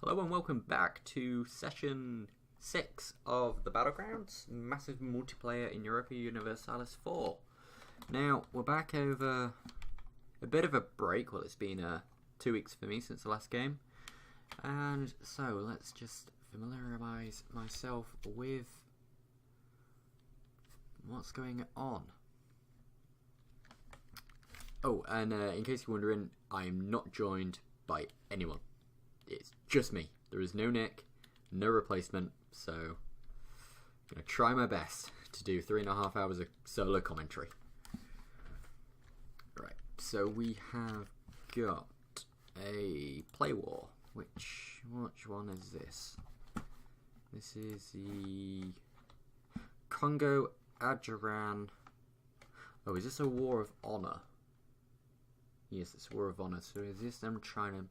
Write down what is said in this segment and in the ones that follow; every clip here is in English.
Hello and welcome back to session 6 of the Battlegrounds, massive multiplayer in Europa Universalis 4. Now, we're back over a bit of a break. Well, it's been 2 weeks for me since the last game. And so, let's just familiarise myself with what's going on. Oh, and in case you're wondering, I am not joined by anyone. It's just me. There is no Nick, no replacement, so I'm going to try my best to do 3.5 hours of solo commentary. Right, so we have got a play war. Which one is this? This is the Congo Adjaran. Oh, is this a war of honor? Yes, it's a war of honor. So is this them trying to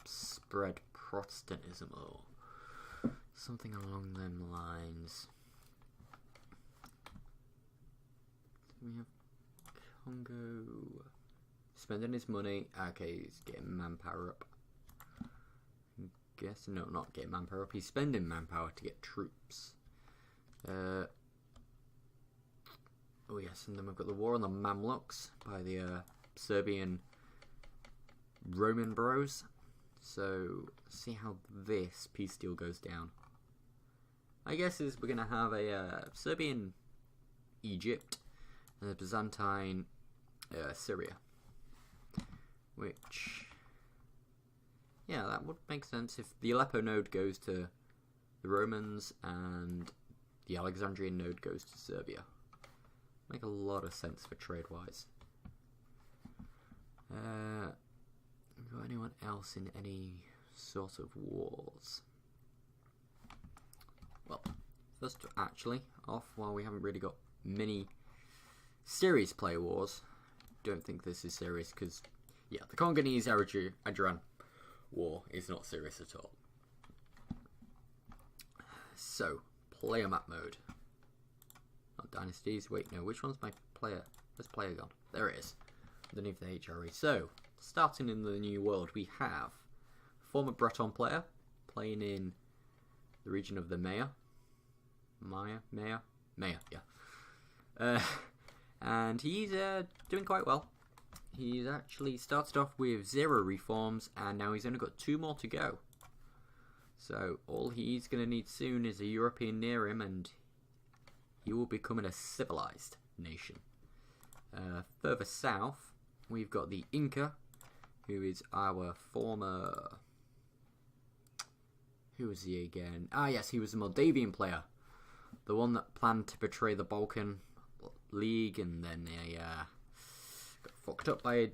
spread Protestantism or something along them lines? So we have Congo spending his money. Okay, he's getting manpower up. I'm guessing, no, not getting manpower up. He's spending manpower to get troops. Oh yes, and then we've got the war on the Mamluks by the Serbian Roman bros. So, see how this peace deal goes down. I guess is we're going to have a Serbian Egypt and a Byzantine Syria. Which, yeah, that would make sense if the Aleppo node goes to the Romans and the Alexandrian node goes to Serbia. Make a lot of sense for trade-wise. Got anyone else in any sort of wars? Well, first actually off, while we haven't really got many serious play wars, don't think this is serious because, yeah, the Congolese Adjaran war is not serious at all. So, player map mode. Not dynasties. Wait, no, which one's my player? Where's player gone? There it is. Underneath the HRE. So, starting in the new world, we have former Breton player playing in the region of the Maya, yeah. And he's doing quite well. He's actually started off with 0 reforms, and now he's only got 2 more to go. So, all he's going to need soon is a European near him, and he will become a civilized nation. Further south, we've got the Inca, who is our former... Who was he again? Ah, yes, he was a Moldavian player. The one that planned to betray the Balkan League, and then they got fucked up by a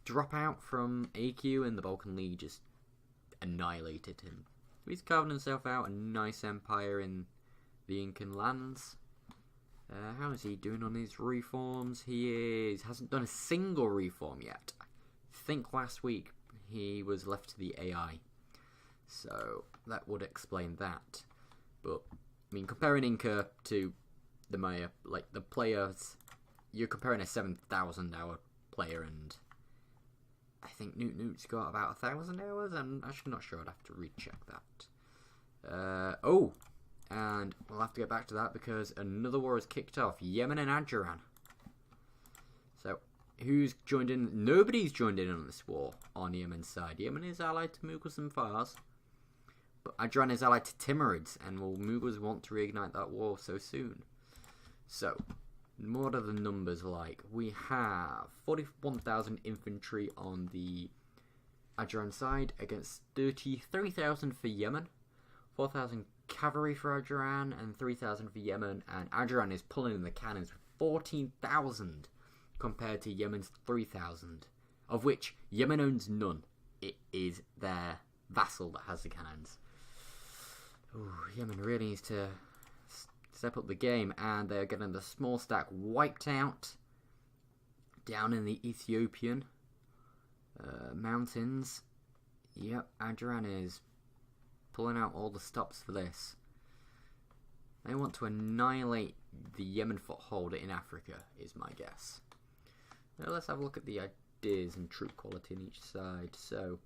dropout from AQ, and the Balkan League just annihilated him. He's carving himself out a nice empire in the Incan lands. How is he doing on his reforms? He hasn't done a single reform yet. I think last week he was left to the AI. So that would explain that. But, I mean, comparing Inca to the Maya, like the players, you're comparing a 7,000 hour player, and I think Newt's got about 1,000 hours. I'm actually not sure. I'd have to recheck that. And we'll have to get back to that because another war has kicked off. Yemen and Adjaran. So, who's joined in? Nobody's joined in on this war on Yemen's side. Yemen is allied to Mughals and Fars. But Adjaran is allied to Timurids. And will Mughals want to reignite that war so soon? So, what are the numbers like? We have 41,000 infantry on the Adjaran side against 33,000 for Yemen. 4,000 cavalry for Adjaran and 3,000 for Yemen, and Adjaran is pulling in the cannons with 14,000 compared to Yemen's 3,000, of which Yemen owns none. It is their vassal that has the cannons. Ooh, Yemen really needs to step up the game, and they're getting the small stack wiped out down in the Ethiopian mountains. Yep, Adjaran is pulling out all the stops for this. They want to annihilate the Yemen foothold in Africa, is my guess. Now let's have a look at the ideas and troop quality on each side. So,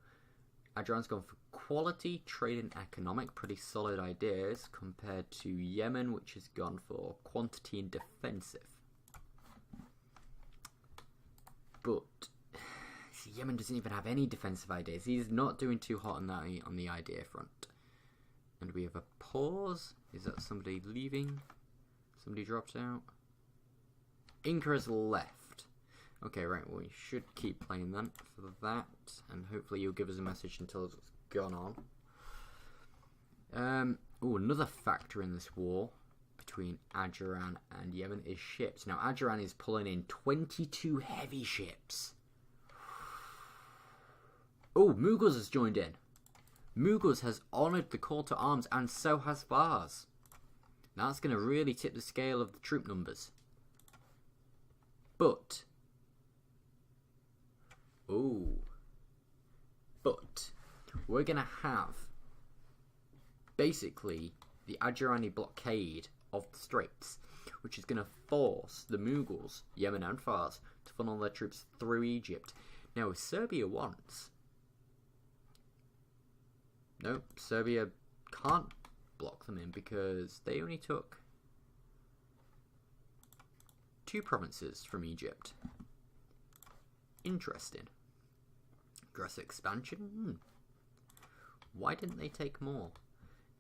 Adran's gone for quality, trade and economic, pretty solid ideas, compared to Yemen, which has gone for quantity and defensive. But see, Yemen doesn't even have any defensive ideas. He's not doing too hot on the idea front. And we have a pause. Is that somebody leaving? Somebody dropped out. Inca has left. Okay, right, well, we should keep playing then for that, and hopefully you'll give us a message until it's gone on. Another factor in this war between Adran and Yemen is ships. Now, Adran is pulling in 22 heavy ships. Oh, Mughals has joined in. Mughals has honoured the call to arms, and so has Fars. Now, that's going to really tip the scale of the troop numbers. But we're going to have basically the Adjurani blockade of the Straits, which is going to force the Mughals, Yemen and Fars, to funnel their troops through Egypt. Now, if Serbia wants... No, Serbia can't block them in because they only took 2 provinces from Egypt. Interesting. Aggressive expansion? Why didn't they take more?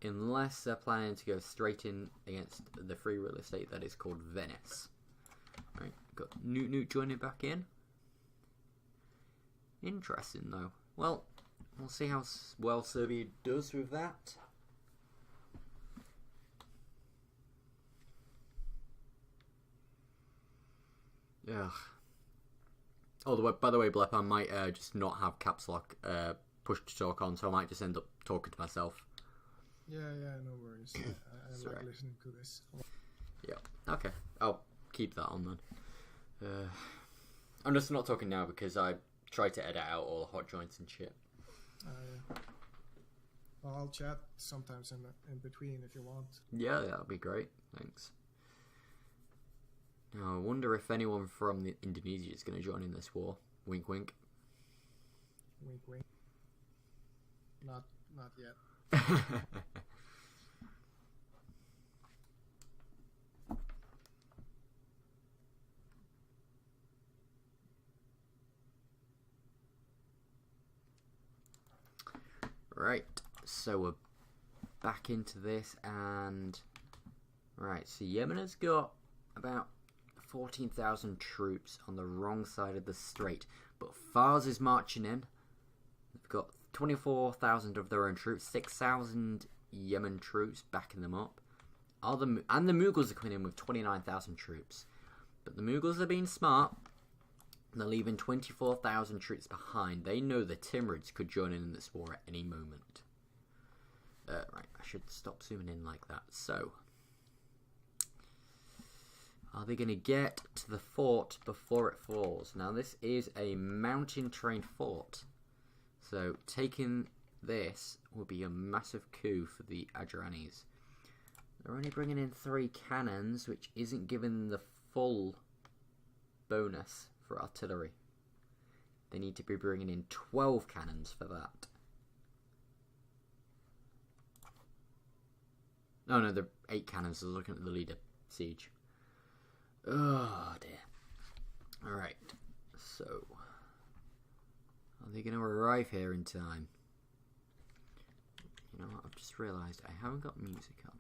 Unless they're planning to go straight in against the free real estate that is called Venice. Right, got Newt joining back in. Interesting though. Well, we'll see how well Serbia does with that. Ugh. Oh, by the way, Blep, I might just not have caps lock push to talk on, so I might just end up talking to myself. Yeah, no worries. I like listening to this. Yeah, okay. I'll keep that on then. I'm just not talking now because I tried to edit out all the hot joints and shit. Yeah. Well, I'll chat sometimes in between if you want. Yeah, that'd be great. Thanks. Now, I wonder if anyone from Indonesia is going to join in this war. Wink, wink. Wink, wink. Not yet. Right, so we're back into this, and right, so Yemen has got about 14,000 troops on the wrong side of the strait, but Fars is marching in. They've got 24,000 of their own troops, 6,000 Yemen troops backing them up. And the Mughals are coming in with 29,000 troops. But the Mughals are being smart. They're leaving 24,000 troops behind. They know the Timurids could join in this war at any moment. Right, I should stop zooming in like that. So, are they going to get to the fort before it falls? Now, this is a mountain terrain fort. So, taking this will be a massive coup for the Adjuranis. They're only bringing in 3 cannons, which isn't giving the full bonus for artillery. They need to be bringing in 12 cannons for that. No, they're 8 cannons. I was looking at the leader siege. Oh dear. Alright, so are they going to arrive here in time? You know what, I've just realised I haven't got music on.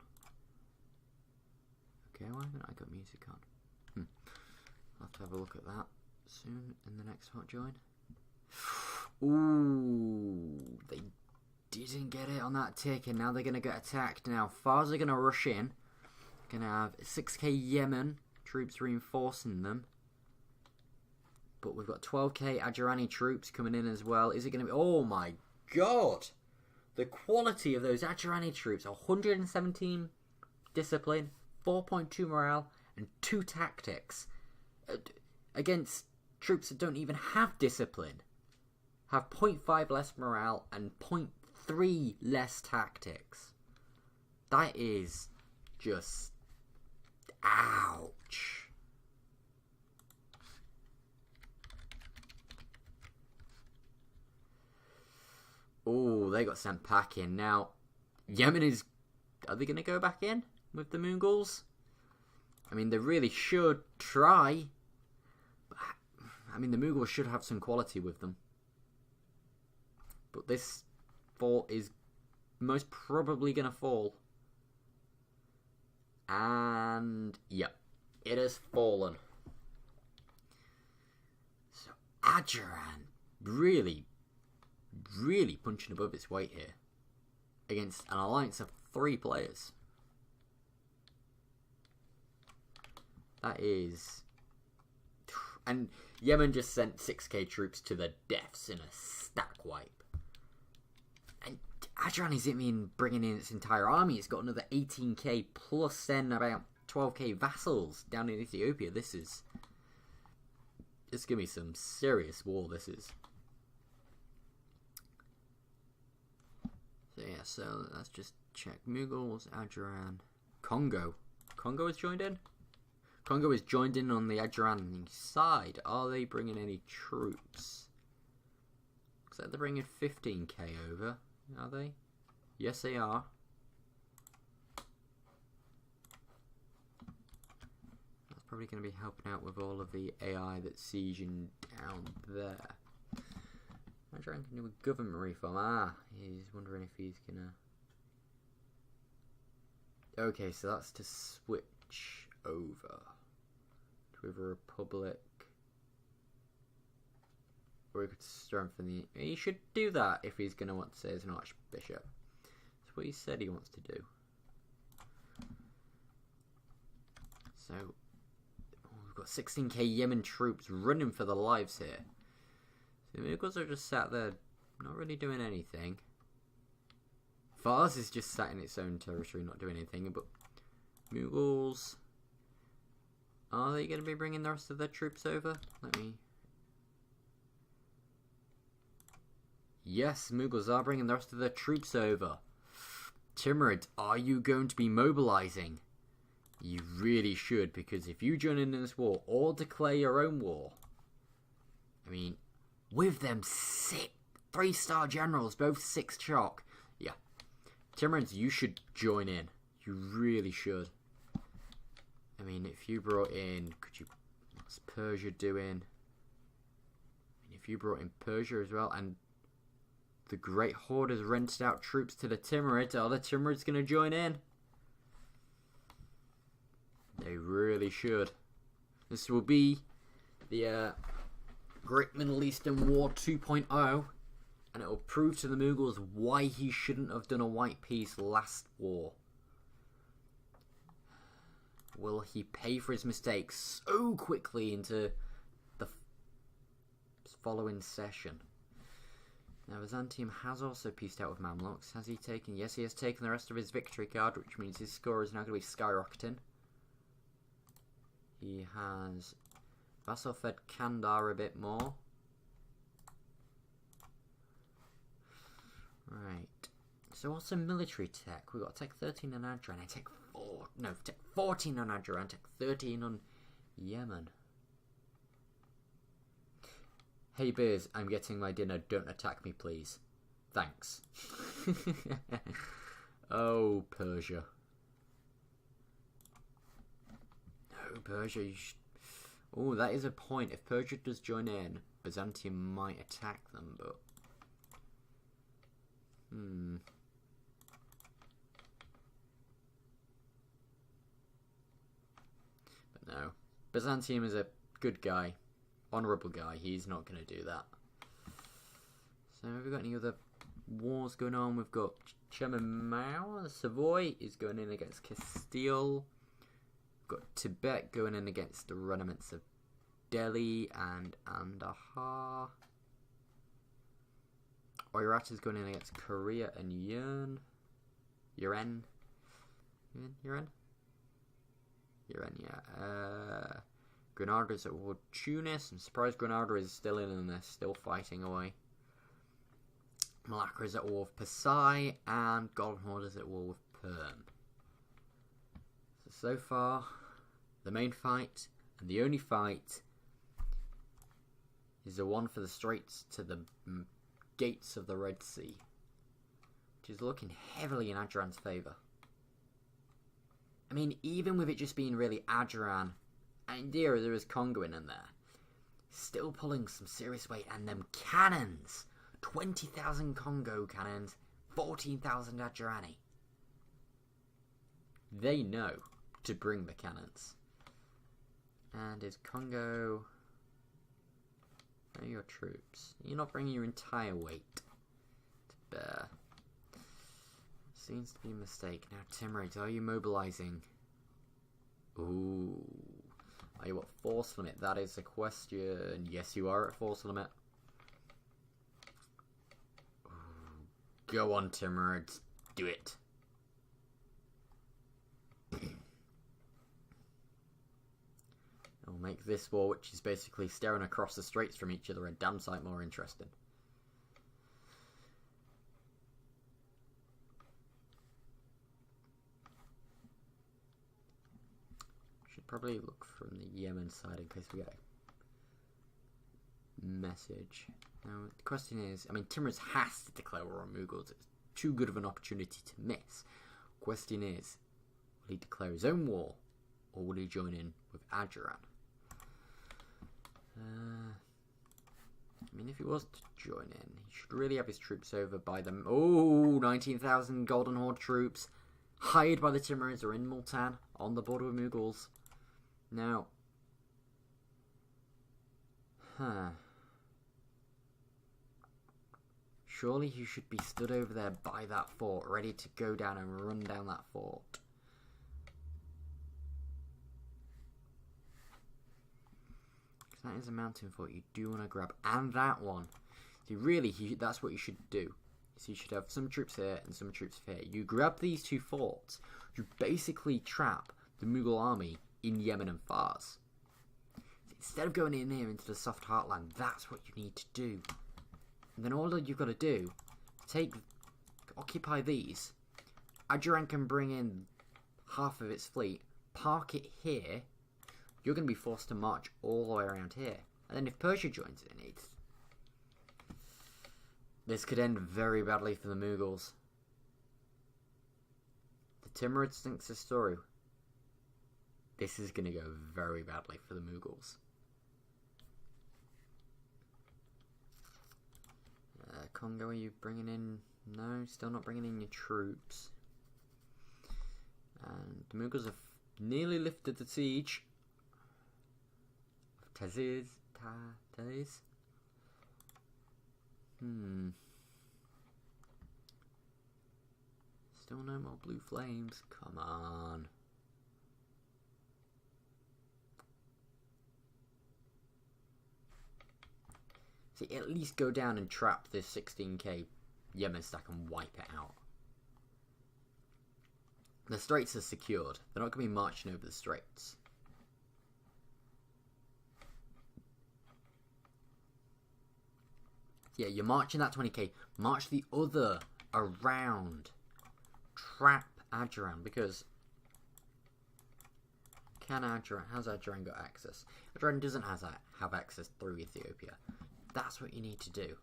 Okay, why haven't I got music on? I'll have to have a look at that soon in the next hot join. Ooh, they didn't get it on that tick, and now they're going to get attacked. Now, Fars are going to rush in. Going to have 6k Yemen troops reinforcing them. But we've got 12k Adjurani troops coming in as well. Is it going to be... Oh my god! The quality of those Adjurani troops. 117 discipline, 4.2 morale, and 2 tactics. Against troops that don't even have discipline. Have 0.5 less morale and 0.3 less tactics. That is just... ouch. Oh, they got sent packing. Now, Yemen is... Are they going to go back in with the Mongols? I mean, they really should try. But, I mean, the Mongols should have some quality with them. But this fort is most probably going to fall. And, yep, it has fallen. So, Adjaran really punching above its weight here. Against an alliance of 3 players. That is... And Yemen just sent 6k troops to the deaths in a stack wipe. And Adjaran isn't even bringing in its entire army. It's got another 18k plus then about 12k vassals down in Ethiopia. This is... It's going to be some serious war, this is. So yeah, so let's just check. Mughals, Adjaran, Congo. Congo has joined in? Congo is joined in on the Adjaran side. Are they bringing any troops? Looks like they're bringing 15k over. Are they? Yes, they are. That's probably going to be helping out with all of the AI that's sieging down there. Adjaran can do a government reform. He's wondering if he's gonna... Okay, so that's to switch over to a republic. Or he could strengthen the... He should do that if he's gonna want to say as an archbishop. That's what he said he wants to do. So, we've got 16k Yemen troops running for their lives here. The Mughals are just sat there, not really doing anything. Fars is just sat in its own territory, not doing anything. But Mughals, are they going to be bringing the rest of their troops over? Let me... Yes, Mughals are bringing the rest of their troops over. Timurid, are you going to be mobilizing? You really should, because if you join in this war or declare your own war, I mean... With them 3-star generals, both 6 shock. Yeah. Timurids, you should join in. You really should. I mean, if you brought in... What's Persia doing? If you brought in Persia as well, and the Great Horde has rented out troops to the Timurids, are the Timurids going to join in? They really should. This will be the... Great Middle Eastern War 2.0, and it will prove to the Mughals why he shouldn't have done a white peace last war. Will he pay for his mistakes so quickly into the following session? Now, Byzantium has also peaced out with Mamluks. Has he taken... Yes, he has taken the rest of his victory card, which means his score is now going to be skyrocketing. He has... Vassal fed Kandar a bit more. Right. So what's the military tech? We've got tech 13 on Adjaran. Tech 14 on Adjaran. Tech 13 on Yemen. Hey Beers, I'm getting my dinner. Don't attack me, please. Thanks. Oh, Persia. No, Persia, you should... Oh, that is a point. If Persia does join in, Byzantium might attack them, but... But no. Byzantium is a good guy. Honourable guy. He's not going to do that. So, have we got any other wars going on? We've got Chemin Savoy is going in against Castile. Got Tibet going in against the remnants of Delhi and Kandahar. Oirat is going in against Korea and Yuren, yeah. Granada is at war with Tunis. I'm surprised Granada is still in and they're still fighting away. Malacca is at war with Pasai, and Golden Horde is at war with Perm. So far, the main fight, and the only fight, is the one for the straits to the gates of the Red Sea. which is looking heavily in Adran's favour. I mean, even with it just being really Adran, and there is Congo in there, still pulling some serious weight, and them cannons! 20,000 Congo cannons, 14,000 Adjarani. They know to bring the cannons. And is Congo... Where are your troops? You're not bringing your entire weight to bear. Seems to be a mistake. Now, Timurids, are you mobilising? Ooh. Are you at force limit? That is a question. Yes, you are at force limit. Ooh. Go on, Timurids. Do it. It'll make this war, which is basically staring across the straits from each other, a damn sight more interesting. Should probably look from the Yemen side in case we get a message. Now, the question is, I mean, Timurids has to declare war on Mughals. It's too good of an opportunity to miss. Question is, will he declare his own war, or will he join in with Adjaran? I mean, if he was to join in, he should really have his troops over by them. Oh, 19,000 Golden Horde troops, hired by the Timurids, are in Multan, on the border with Mughals. Now, surely he should be stood over there by that fort, ready to go down and run down that fort. That is a mountain fort you do want to grab, and that one. See, really, that's what you should do. So you should have some troops here and some troops here. You grab these two forts, you basically trap the Mughal army in Yemen and Fars. Instead of going in here into the soft heartland, that's what you need to do. And then all you've got to do, occupy these. Adjaran can bring in half of its fleet, park it here. You're going to be forced to march all the way around here. And then if Persia joins in, this could end very badly for the Mughals. The Timurids thinks this through. This is going to go very badly for the Mughals. Congo, are you bringing in... No, still not bringing in your troops. And the Mughals have nearly lifted the siege. Taziz. Still no more blue flames. Come on. See, at least go down and trap this 16k Yemen stack and wipe it out. The straits are secured. They're not going to be marching over the straits. Yeah, you're marching that 20k. March the other around. Trap Adjaran, because has Adjaran got access? Adjaran doesn't have access through Ethiopia. That's what you need to do.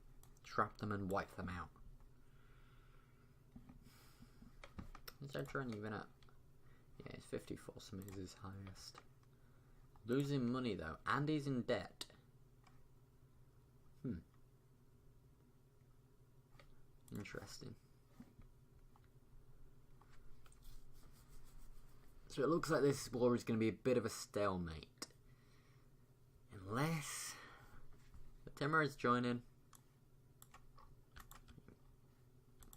Trap them and wipe them out. Is Adjaran even at? Yeah, it's 54, so he's his highest. Losing money though, and he's in debt. Interesting. So it looks like this war is going to be a bit of a stalemate. Unless the Timurids join in.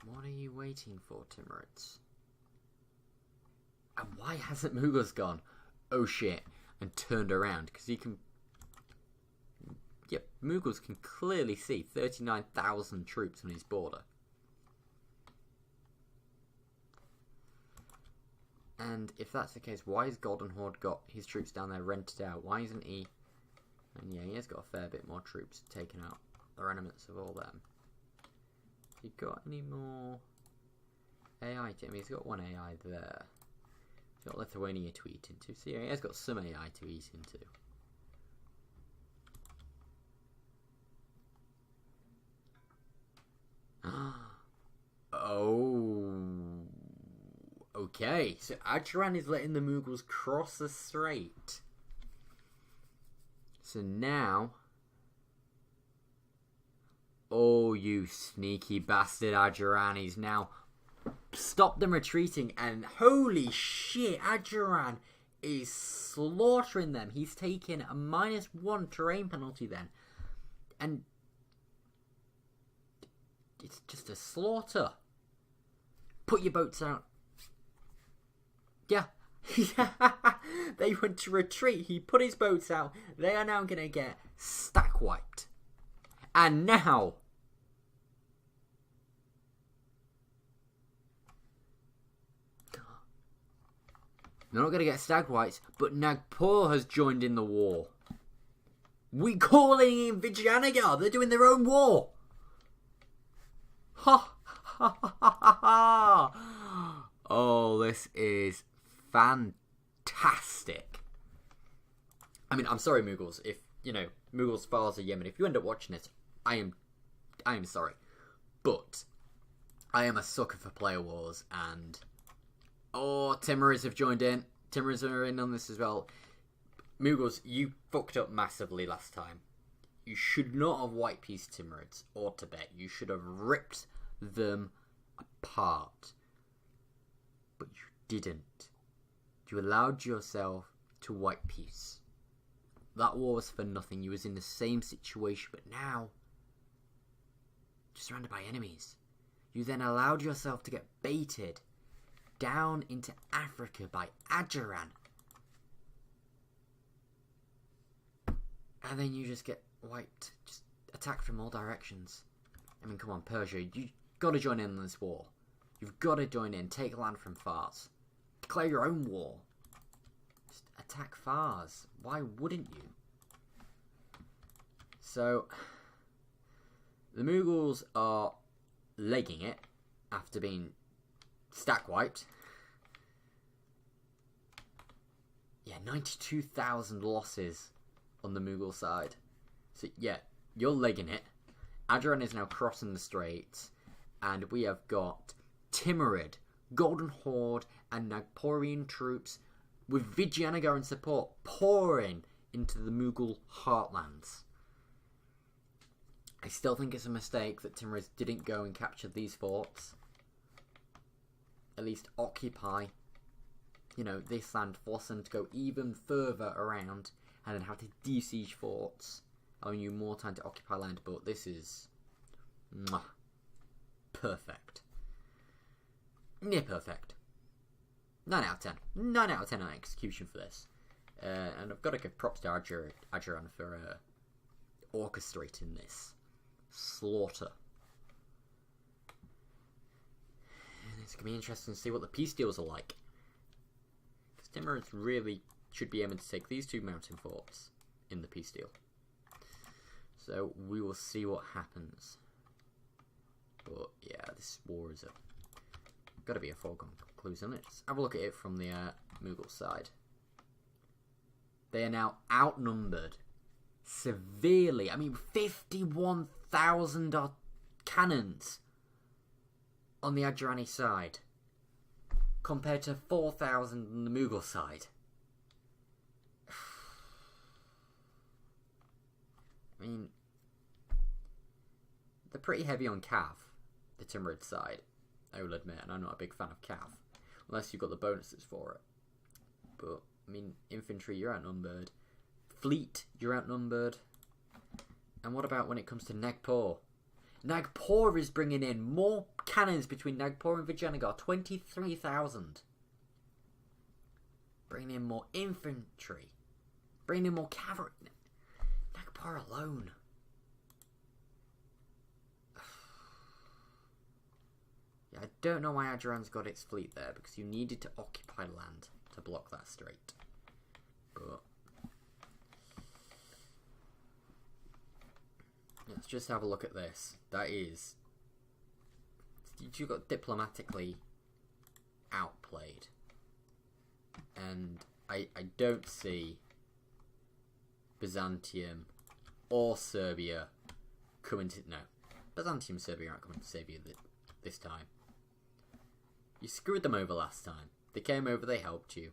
What are you waiting for, Timurids? And why hasn't Mughals gone, oh shit, and turned around? Because he can... Yep, Mughals can clearly see 39,000 troops on his border. And if that's the case, why has Golden Horde got his troops down there rented out? Why isn't he... And yeah, he has got a fair bit more troops taken out. The remnants of all them. Has he got any more AI to him? He's got one AI there. He's got Lithuania to eat into. So yeah, he has got some AI to eat into. Oh, Okay, so Adjaran is letting the Mughals cross the strait. So now... Oh, you sneaky bastard, Adjaran. He's now stopped them retreating, and holy shit, Adjaran is slaughtering them. He's taken a -1 terrain penalty then. And it's just a slaughter. Put your boats out. Yeah. They went to retreat. He put his boats out. They are now going to get stack wiped. And now... they're not going to get stag wipes, but Nagpur has joined in the war. We calling in Vijayanagar. They're doing their own war. Ha ha ha ha ha. Oh, this is fantastic. I mean, I'm sorry, Mughals. If, you know, Mughals, Fars of Yemen, if you end up watching it, I am sorry. But I am a sucker for player wars, and... oh, Timurids have joined in. Timurids are in on this as well. Mughals, you fucked up massively last time. You should not have wiped peace Timurids or Tibet. You should have ripped them apart. But you didn't. You allowed yourself to wipe peace. That war was for nothing. You was in the same situation, but now you're surrounded by enemies. You then allowed yourself to get baited down into Africa by Adjaran. And then you just get wiped. Just attacked from all directions. I mean, come on, Persia. You've got to join in this war. You've got to join in. Take land from Fars. Declare your own war. Just attack Fars. Why wouldn't you? So, the Mughals are legging it after being stack wiped. Yeah, 92,000 losses on the Mughal side. So yeah, you're legging it. Adjaran is now crossing the straits, and we have got Timurid, Golden Horde, and Nagpurian troops with Vijayanagar in support pouring into the Mughal heartlands. I still think it's a mistake that Timurids didn't go and capture these forts. At least occupy, you know, this land, force them to go even further around and then have to de-siege forts, allowing you more time to occupy land. But this is perfect. Near perfect. 9 out of 10. 9 out of 10 on execution for this. And I've got to give props to Adjaran for orchestrating this slaughter. It's going to be interesting to see what the peace deals are like. Because Timurids really should be aiming to take these 2 mountain forts in the peace deal. So we will see what happens. But yeah, this war is got to be a foregone conclusion. Let's have a look at it from the Mughal side. They are now outnumbered severely. I mean, 51,000 cannons on the Adjarani side compared to 4,000 on the Mughal side. I mean, they're pretty heavy on Cav, the Timurid side, I will admit, and I'm not a big fan of Cav, unless you've got the bonuses for it. But, I mean, infantry, you're outnumbered. Fleet, you're outnumbered. And what about when it comes to Nagpur? Nagpur is bringing in more cannons between Nagpur and Vijayanagar, 23,000. Bringing in more infantry. Bringing in more cavalry. Nagpur alone. Yeah, I don't know why Adjaran's got its fleet there, because you needed to occupy land to block that strait. But let's just have a look at this. That is... you got diplomatically outplayed. And I don't see Byzantium or Serbia coming to... no. Byzantium and Serbia aren't coming to save you this time. You screwed them over last time. They came over, they helped you.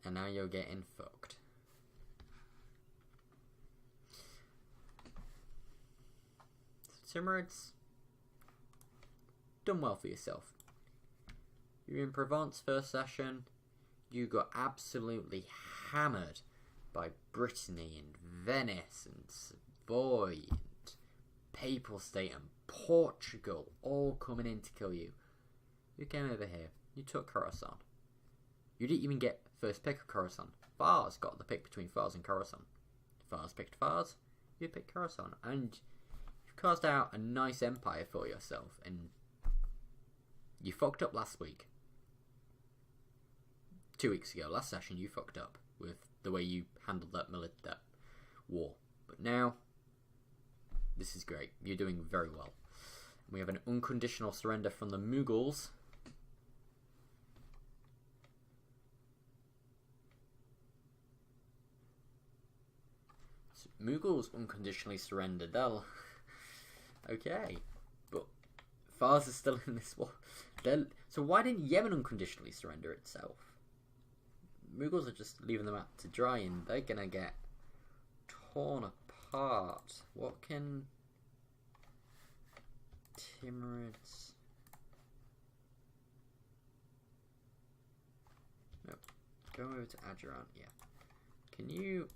And now you're getting fucked. Timurids, done well for yourself. You're in Provence first session. You got absolutely hammered by Brittany and Venice and Savoy and Papal State and Portugal all coming in to kill you. You came over here. You took Khorasan. You didn't even get first pick of Khorasan. Fars got the pick between Fars and Khorasan. Fars picked Fars. You picked Khorasan. And you've carved out a nice empire for yourself. And you fucked up last week. 2 weeks ago, last session, you fucked up with the way you handled that war. But now, this is great. You're doing very well. We have an unconditional surrender from the Mughals. So Mughals unconditionally surrendered. They'll... Okay. But Fars is still in this war. So why didn't Yemen unconditionally surrender itself? Mughals are just leaving them out to dry and they're gonna get torn apart. What can Timurids... No. Go over to Adjuran, yeah. Can you...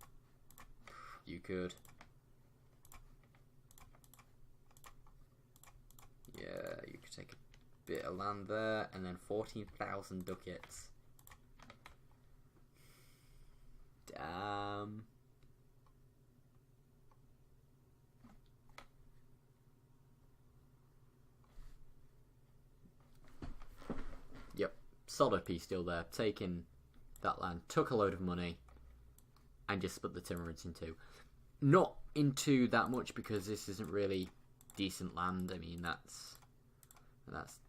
You could. Yeah, you could take a bit of land there and then 14,000 ducats. Damn. Yep, solid piece deal there. Taking that land, took a load of money, and just split the Timurids in two. Not into that much because this isn't really decent land. I mean, that's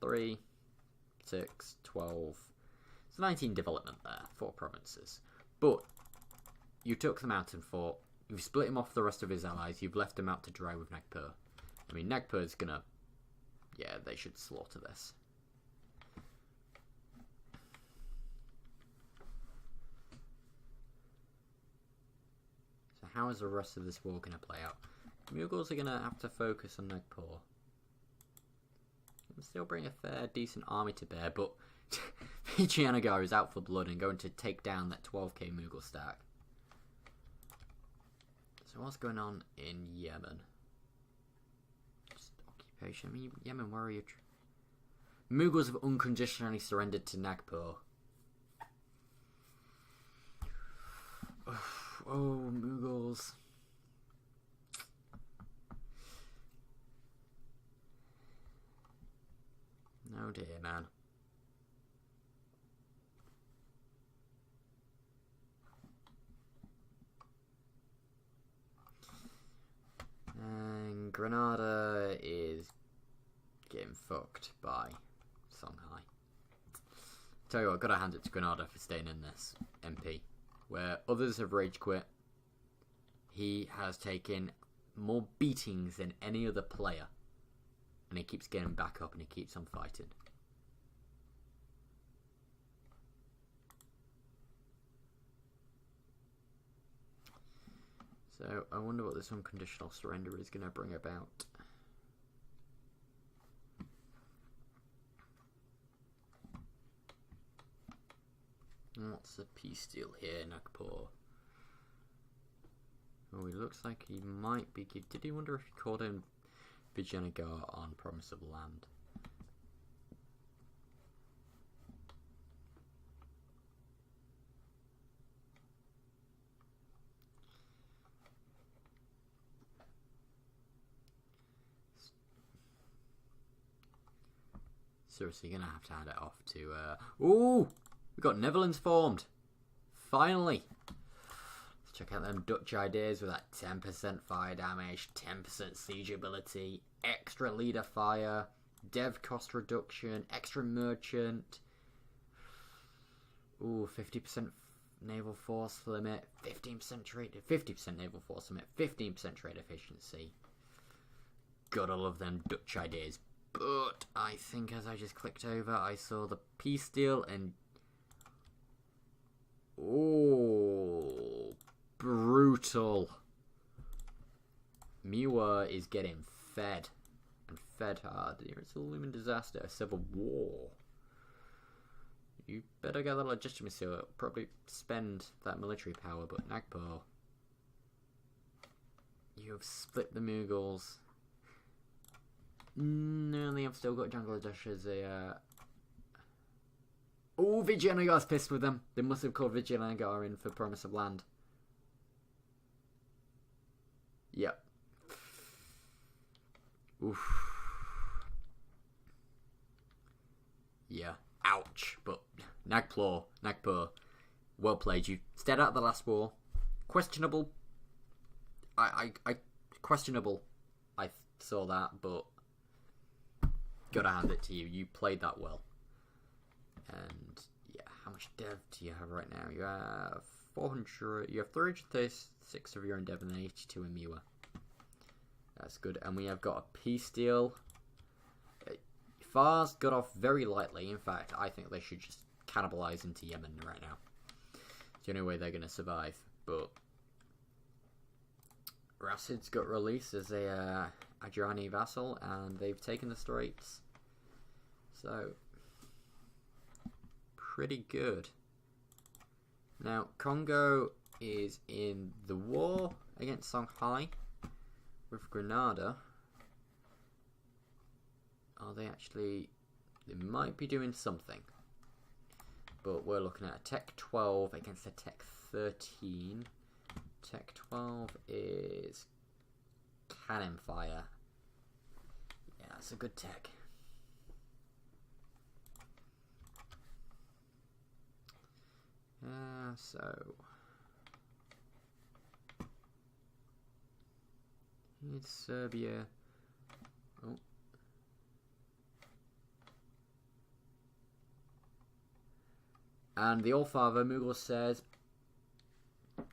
3, 6, 12. It's 19 development there, 4 provinces. But you took them out and fought. You've split him off the rest of his allies. You've left him out to dry with Nagpur. I mean, Nagpur's gonna... Yeah, they should slaughter this. So how is the rest of this war gonna play out? Mughals are gonna have to focus on Nagpur. And still bring a fair, decent army to bear, but Vijayanagara is out for blood and going to take down that 12k Mughal stack. So what's going on in Yemen? Just occupation. I mean, Yemen, where are you? Mughals have unconditionally surrendered to Nagpur. Oh, Mughals. Oh dear, man. And Granada is getting fucked by Songhai. Tell you what, gotta hand it to Granada for staying in this MP. Where others have rage quit, he has taken more beatings than any other player. And he keeps getting back up and he keeps on fighting. So, I wonder what this unconditional surrender is going to bring about. What's the peace deal here, Nagpur? Oh, he looks like he might be... Did he wonder if he called in Vijayanagar on promise of land? Seriously, gonna have to hand it off to... Ooh! We got Netherlands formed! Finally! Let's check out them Dutch ideas with that 10% fire damage, 10% siege ability, extra leader fire, dev cost reduction, extra merchant. Ooh, 50% naval force limit, 15% trade... 50% naval force limit, 15% trade efficiency. Gotta love them Dutch ideas. But I think as I just clicked over, I saw the peace deal and... Oh, brutal. Miwa is getting fed. And fed hard. It's a looming disaster. A civil war. You better get that legitimacy or probably spend that military power, but Nagpur. You have split the Mughals. No, they have still got Bangladesh as a... Oh, Vijayanagar's pissed with them. They must have called Vijayanagar in for Promise of Land. Yep. Oof. Yeah. Ouch. But Nagpur, well played. You stayed out of the last war. Questionable. Questionable. I saw that, but gotta hand it to you. You played that well. And yeah, how much dev do you have right now? You have 400. You have 336 of your own dev and then 82 in Miwa. That's good. And we have got a peace deal. Fars got off very lightly. In fact, I think they should just cannibalize into Yemen right now. It's the only way they're going to survive. But Rasid's got released as a Ajani vassal, and they've taken the Straits. So, pretty good. Now, Congo is in the war against Songhai with Grenada. Are they actually... They might be doing something. But we're looking at a Tech 12 against a Tech 13. Tech 12 is cannon fire. Yeah, that's a good tech. So... Here's Serbia. Oh. And the Allfather, Mughal, says,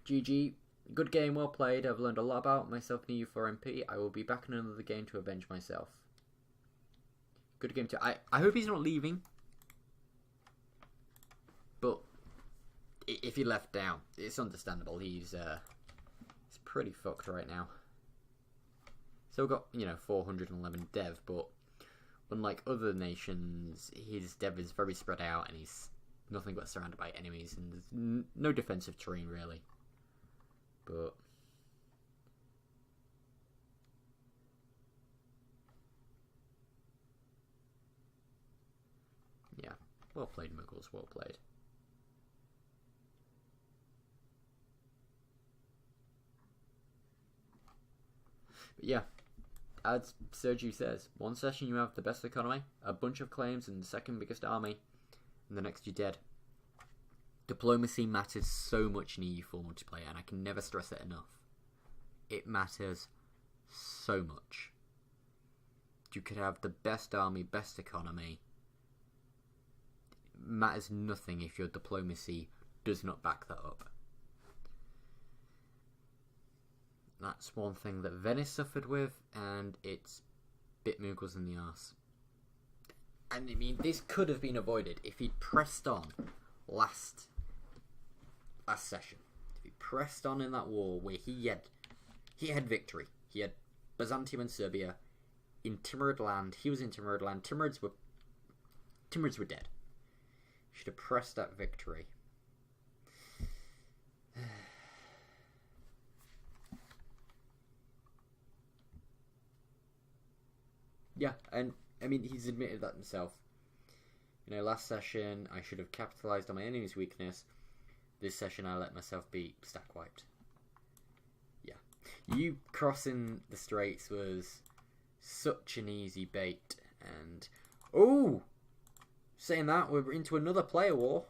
GG, good game, well played. I've learned a lot about myself in EU4 MP. I will be back in another game to avenge myself. Good game too. I hope he's not leaving. But if he left down, it's understandable. He's pretty fucked right now. Still got, 411 dev, but unlike other nations, his dev is very spread out and he's nothing but surrounded by enemies and there's no defensive terrain really. But yeah, well played Mughals, well played. But yeah, as Sergio says, one session you have the best economy, a bunch of claims and the second biggest army, and the next you're dead. Diplomacy matters so much in EU4 multiplayer, and I can never stress it enough. It matters so much. You could have the best army, best economy. It matters nothing if your diplomacy does not back that up. That's one thing that Venice suffered with, and it's bit Mughals in the arse. And I mean, this could have been avoided if he'd pressed on last session. If he pressed on in that war where he had victory. He had Byzantium and Serbia in Timurid land. He was in Timurid land. Timurids were dead. Should have pressed that victory. Yeah, and I mean, he's admitted that himself. Last session, I should have capitalised on my enemy's weakness. This session, I let myself be stack wiped. Yeah. You crossing the Straits was such an easy bait. And... oh! Saying that, we're into another player war.